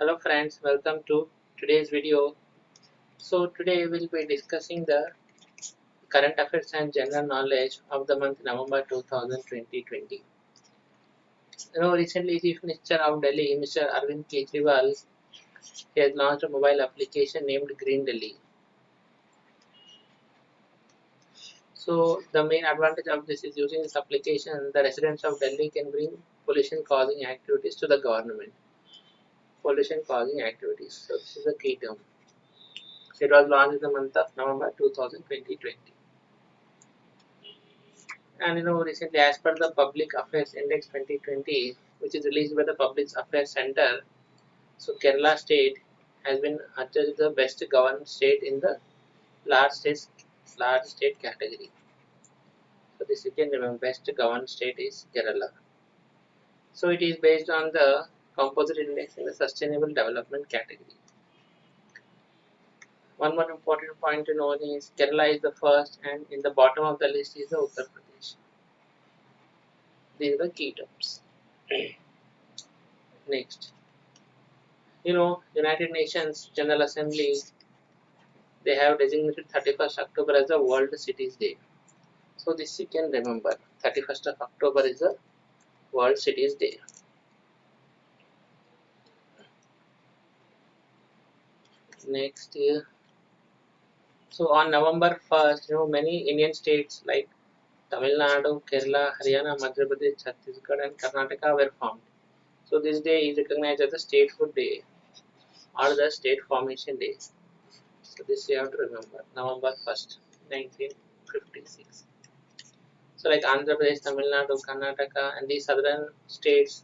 Hello friends, welcome to today's video. So today we'll be discussing the current affairs and general knowledge of the month November 2020. Recently Chief Minister of Delhi, Mr. Arvind Kejriwal, he has launched a mobile application named Green Delhi. So the main advantage of this is using this application, the residents of Delhi can bring pollution causing activities to the government. Pollution causing activities. So this is the key term. So it was launched in the month of November 2020. And recently, as per the Public Affairs Index 2020, which is released by the Public Affairs Center, so Kerala state has been adjudged the best governed state in the large state category. So this you can remember, best governed state is Kerala. So it is based on the composite index in the sustainable development category. One more important point to know is Kerala is the first, and in the bottom of the list is the Uttar Pradesh. These are the key terms. Next. United Nations General Assembly, they have designated 31st October as the World Cities Day. So this you can remember, 31st of October is the World Cities Day. Next year, so on November 1st, many Indian states like Tamil Nadu, Kerala, Haryana, Madhya Pradesh, Chhattisgarh and Karnataka were formed. So this day is recognized as the Statehood Day or the State Formation Day. So this you have to remember, November 1st, 1956. So like Andhra Pradesh, Tamil Nadu, Karnataka and these southern states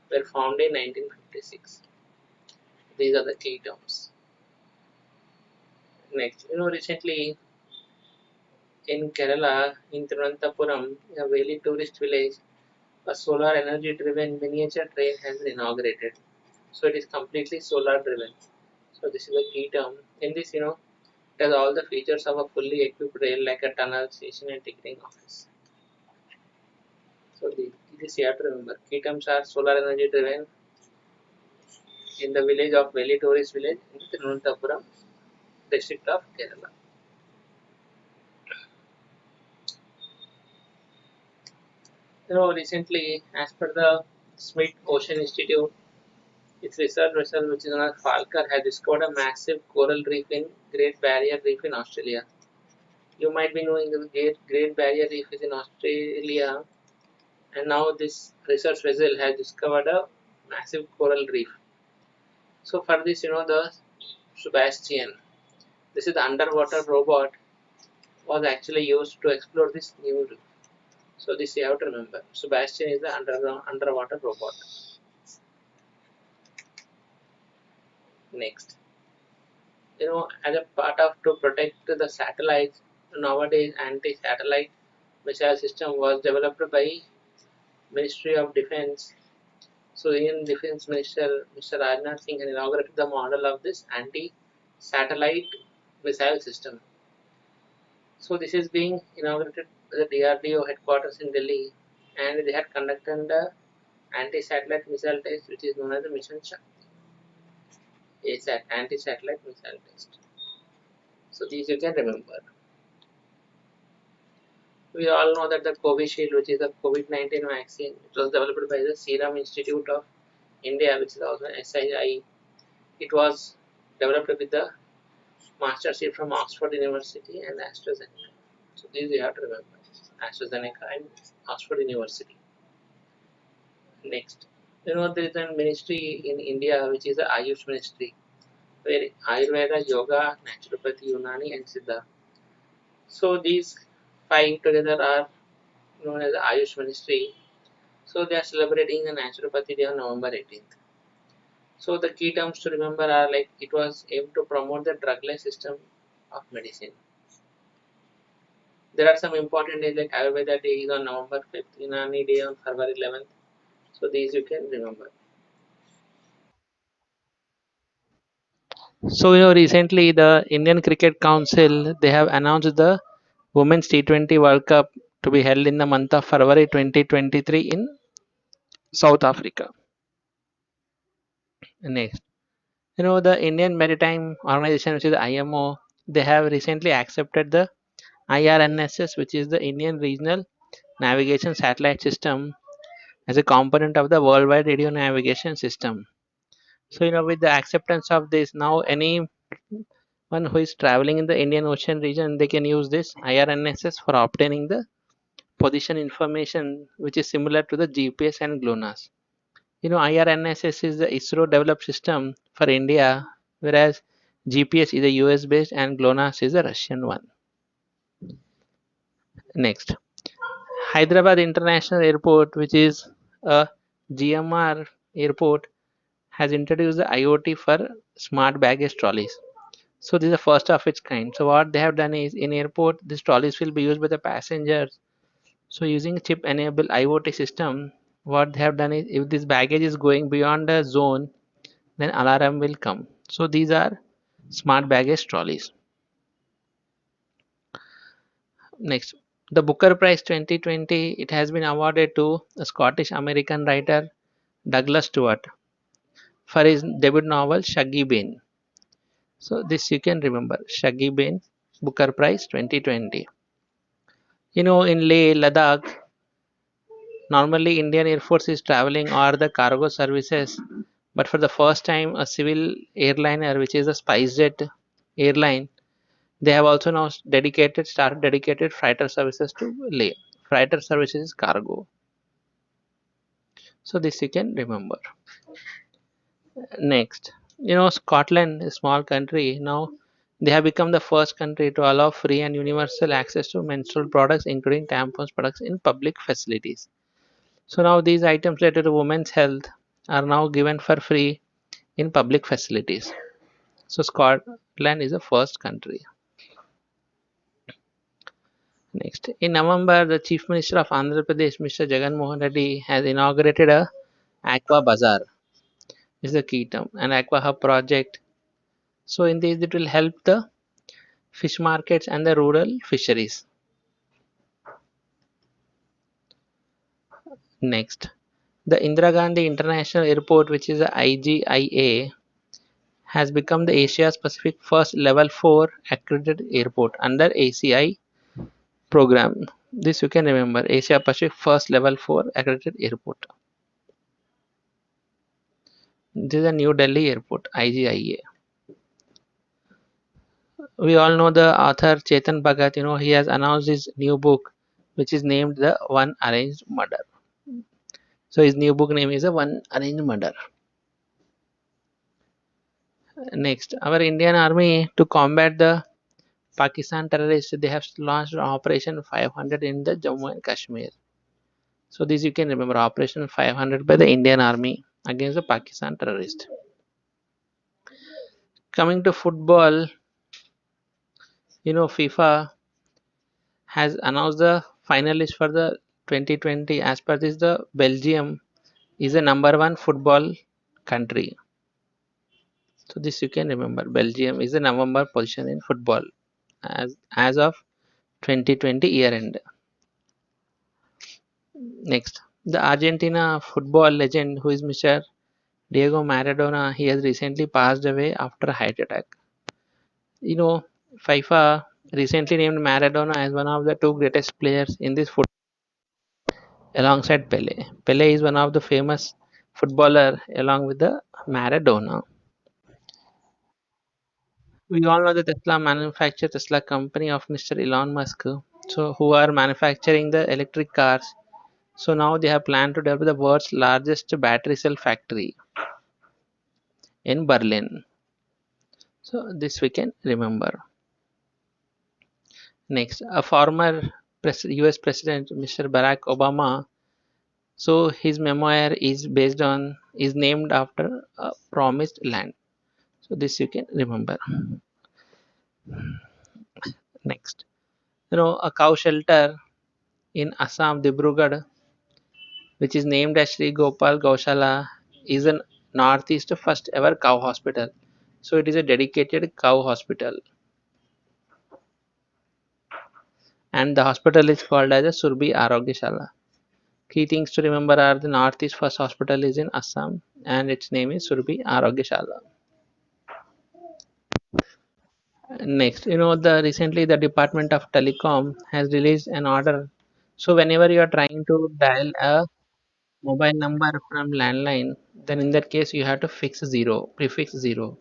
were formed in 1956. These are the key terms. Next, recently in Kerala, in Thiruvananthapuram, a very tourist village, a solar energy driven miniature train has been inaugurated. So it is completely solar driven. So this is a key term. In this, it has all the features of a fully equipped rail like a tunnel, station and ticketing office. So this you have to remember. Key terms are solar energy driven in the village of Valley Tourist Village in Thiruvananthapuram, district of Kerala. Recently, as per the Smith Ocean Institute, its research vessel, which is known as Falcon, has discovered a massive coral reef in Great Barrier Reef in Australia. You might be knowing the Great Barrier Reef is in Australia, and now this research vessel has discovered a massive coral reef. So for this, the Sebastian, this is the underwater robot, was actually used to explore this new reef. So this you have to remember. Sebastian is the underwater robot. Next, as a part of to protect the satellites, nowadays anti-satellite missile system was developed by Ministry of Defense. So Indian Defense Minister Mr. Rajnath Singh had inaugurated the model of this anti-satellite missile system. So this is being inaugurated by the DRDO headquarters in Delhi, and they had conducted the anti-satellite missile test, which is known as the Mission Shakti. ASAT, anti-satellite missile test. So these you can remember. We all know that the Covishield, which is a COVID-19 vaccine, it was developed by the Serum Institute of India, which is also SII. It was developed with the mastership from Oxford University and AstraZeneca. So these you have to remember, AstraZeneca and Oxford University. Next, there is a ministry in India which is the Ayush Ministry, where Ayurveda, Yoga, Naturopathy, Unani and Siddha. So these five together are known as the Ayush Ministry. So they are celebrating the Naturopathy Day on November 18th. So the key terms to remember are like it was aimed to promote the drugless system of medicine. There are some important days like Ayurveda Day is on November 5th, Unani Day on February 11th. So these you can remember. So recently the Indian Cricket Council, they have announced the Women's T20 World Cup to be held in the month of February 2023 in South Africa. Next, The Indian Maritime Organization, which is the IMO, they have recently accepted the IRNSS, which is the Indian Regional Navigation Satellite System, as a component of the Worldwide Radio Navigation System. So, with the acceptance of this, now anyone who is traveling in the Indian Ocean region, they can use this IRNSS for obtaining the position information, which is similar to the GPS and GLONASS. IRNSS is the ISRO developed system for India, whereas GPS is a US based and GLONASS is a Russian one. Next, Hyderabad International Airport, which is a GMR airport, has introduced the IoT for smart baggage trolleys. So this is the first of its kind. So what they have done is, in airport, these trolleys will be used by the passengers. So using chip enabled IoT system, what they have done is, if this baggage is going beyond the zone, then alarm will come. So these are smart baggage trolleys. Next, the Booker Prize 2020, it has been awarded to a Scottish American writer Douglas Stewart for his debut novel Shaggy Bane. So this you can remember, Shaggy Bane, Booker Prize 2020. In Leh, Ladakh, normally Indian Air Force is traveling or the cargo services, but for the first time a civil airliner, which is a SpiceJet airline, they have also now started dedicated freighter services to Leh. Freighter services is cargo. So this you can remember. Next, Scotland, a small country, now they have become the first country to allow free and universal access to menstrual products, including tampons products, in public facilities. So now these items related to women's health are now given for free in public facilities. So Scotland is the first country. Next, in November, the Chief Minister of Andhra Pradesh, Mr. Jagan Mohan Reddy, has inaugurated a Aqua Bazaar. This is the key term, an Aqua Hub project. So in this, it will help the fish markets and the rural fisheries. Next, the Indira Gandhi International Airport, which is the IGIA, has become the Asia Pacific first level 4 accredited airport under ACI program. This you can remember, Asia Pacific first level 4 accredited airport. This is a New Delhi airport, IGIA. We all know the author Chetan Bhagat, he has announced his new book, which is named The One Arranged Murder. So his new book name is The One Arranged Murder. Next, our Indian Army, to combat the Pakistan terrorists, they have launched Operation 500 in the Jammu and Kashmir. So this you can remember, Operation 500 by the Indian Army against the Pakistan terrorists. Coming to football, FIFA has announced the finalists for the 2020. As per this, the Belgium is the number one football country. So this you can remember, Belgium is the number one position in football as of 2020 year end. Next, the Argentina football legend, who is Mr. Diego Maradona, he has recently passed away after a heart attack. FIFA recently named Maradona as one of the two greatest players in this football alongside Pele. Pele is one of the famous footballer along with the Maradona. We all know the Tesla company of Mr. Elon Musk. So who are manufacturing the electric cars. So now they have planned to develop the world's largest battery cell factory in Berlin. So this we can remember. Next, a former US President, Mr. Barack Obama. So his memoir is named after a promised land. So this you can remember. Next, a cow shelter in Assam, Dibrugarh, which is named as Sri Gopal Gaushala, is a northeast first ever cow hospital. So it is a dedicated cow hospital, and the hospital is called as a Surbi Arogyashala. Key things to remember are the northeast first hospital is in Assam, and its name is Surbi Arogyashala. Next, the recently the Department of Telecom has released an order. So whenever you are trying to dial a mobile number from landline, then in that case you have to fix zero, prefix zero.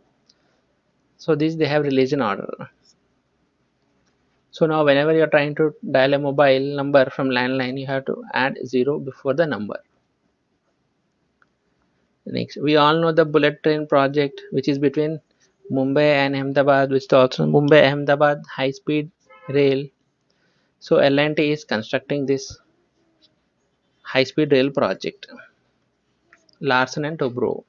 So this they have released an order. So now whenever you are trying to dial a mobile number from landline, you have to add zero before the number. Next, we all know the bullet train project, which is between Mumbai and Ahmedabad, which is also Mumbai Ahmedabad high speed rail. So L&T is constructing this high speed rail project. Larsen and Toubro.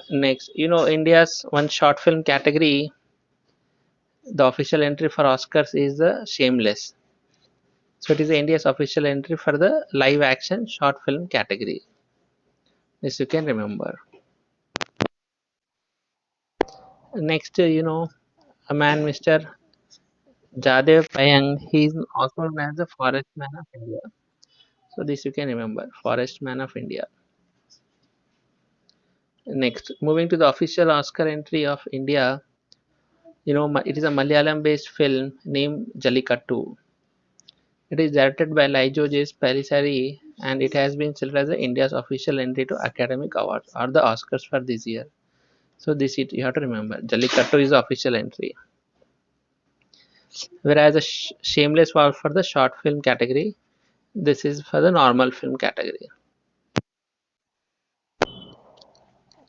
Next, India's one short film category, the official entry for Oscars is the Shameless. So it is India's official entry for the live action short film category. This you can remember. Next, a man, Mr. Jadev Payang, he is also known as the Forest Man of India. So this you can remember, Forest Man of India. Next, moving to the official Oscar entry of India, it is a Malayalam-based film named Jallikattu. It is directed by Lijo J. Pellicerri and it has been selected as India's official entry to Academic Awards or the Oscars for this year. So this you have to remember. Jallikattu is the official entry. Whereas the Shameless was for the short film category, this is for the normal film category.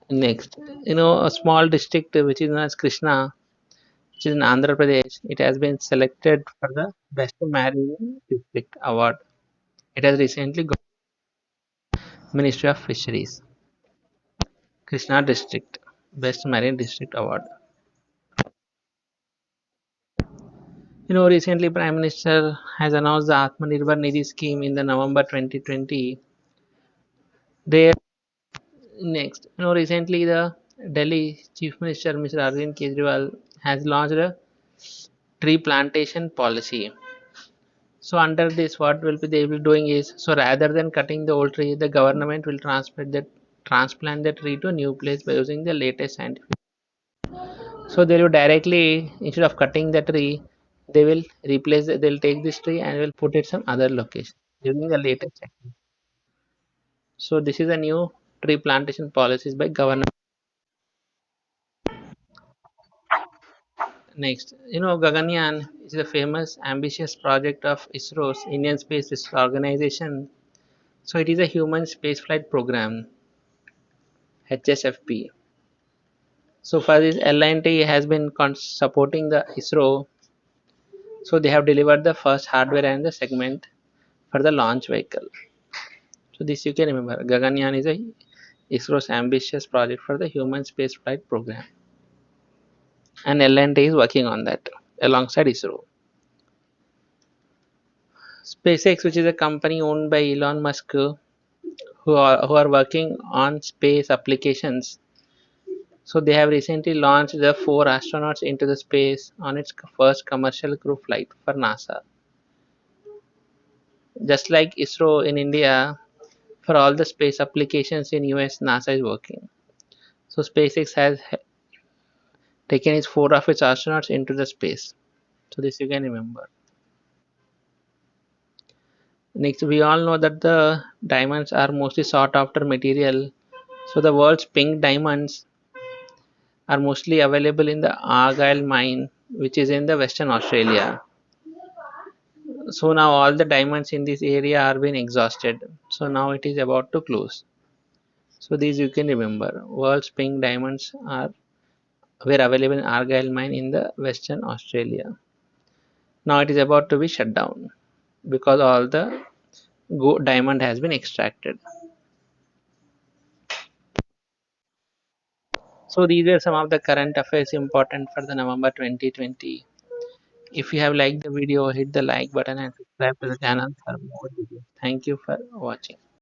Next, a small district which is known as Krishna, which is in Andhra Pradesh, it has been selected for the Best Marine District Award. It has recently got Ministry of Fisheries. Krishna District, Best Marine District Award. Recently Prime Minister has announced the Atmanirbhar Nidhi scheme in the November 2020. There, next, recently the Delhi Chief Minister Mr. Arvind Kejriwal has launched a tree plantation policy. So under this, what will be they will doing is, so rather than cutting the old tree, the government will transplant the tree to a new place by using the latest scientific. So they will directly, instead of cutting the tree, they will they'll take this tree and will put it some other location using the latest technique. So this is a new tree plantation policies by government. Next, Gaganyaan is a famous ambitious project of ISRO's Indian Space Research Organization. So it is a human spaceflight program, HSFP. So for this, L&T has been supporting the ISRO. So they have delivered the first hardware and the segment for the launch vehicle. So this you can remember. Gaganyaan is a ISRO's ambitious project for the human spaceflight program, and L&T is working on that alongside ISRO. SpaceX, which is a company owned by Elon Musk, who are working on space applications. So they have recently launched the 4 astronauts into the space on its first commercial crew flight for NASA. Just like ISRO in India, for all the space applications in US, NASA is working. So SpaceX has taken its 4 of its astronauts into the space. So this you can remember. Next, we all know that the diamonds are mostly sought after material. So the world's pink diamonds are mostly available in the Argyle mine, which is in the Western Australia. So now all the diamonds in this area are being exhausted. So now it is about to close. So these you can remember. World's pink diamonds were available in Argyle mine in the Western Australia. Now it is about to be shut down because all the diamond has been extracted. So these were some of the current affairs important for the November 2020. If you have liked the video, hit the like button and subscribe to the channel for more videos. Thank you for watching.